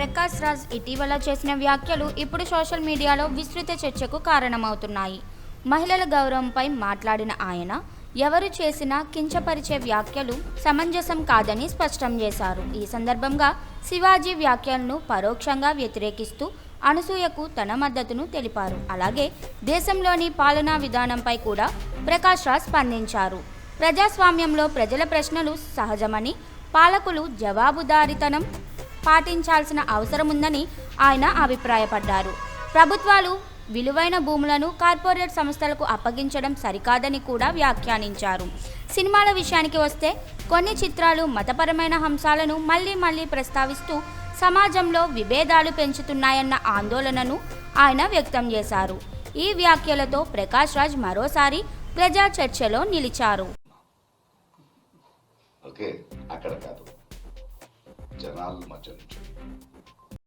ప్రకాష్ రాజ్ ఇటీవల చేసిన వ్యాఖ్యలు ఇప్పుడు సోషల్ మీడియాలో విస్తృత చర్చకు కారణమవుతున్నాయి. మహిళల గౌరవంపై మాట్లాడిన ఆయన ఎవరు చేసినా కించపరిచే వ్యాఖ్యలు సమంజసం కాదని స్పష్టం చేశారు. ఈ సందర్భంగా శివాజీ వ్యాఖ్యలను పరోక్షంగా వ్యతిరేకిస్తూ అనసూయకు తన మద్దతును తెలిపారు. అలాగే దేశంలోని పాలనా విధానంపై కూడా ప్రకాష్ రాజ్ స్పందించారు. ప్రజాస్వామ్యంలో ప్రజల ప్రశ్నలు సహజమని, పాలకులు జవాబుదారీతనం పాటించాల్సిన అవసరముందని ఆయన అభిప్రాయపడ్డారు. ప్రభుత్వాలు విలువైన భూములను కార్పొరేట్ సంస్థలకు అప్పగించడం సరికాదని కూడా వ్యాఖ్యానించారు. సినిమాల విషయానికి వస్తే కొన్ని చిత్రాలు మతపరమైన అంశాలను మళ్లీ ప్రస్తావిస్తూ సమాజంలో విభేదాలు పెంచుతున్నాయన్న ఆందోళనను ఆయన వ్యక్తం చేశారు. ఈ వ్యాఖ్యలతో ప్రకాష్ రాజ్ మరోసారి ప్రజా చర్చలో నిలిచారు. ఓకే, అక్కడ కాదు, జనాల మధ్య నుంచి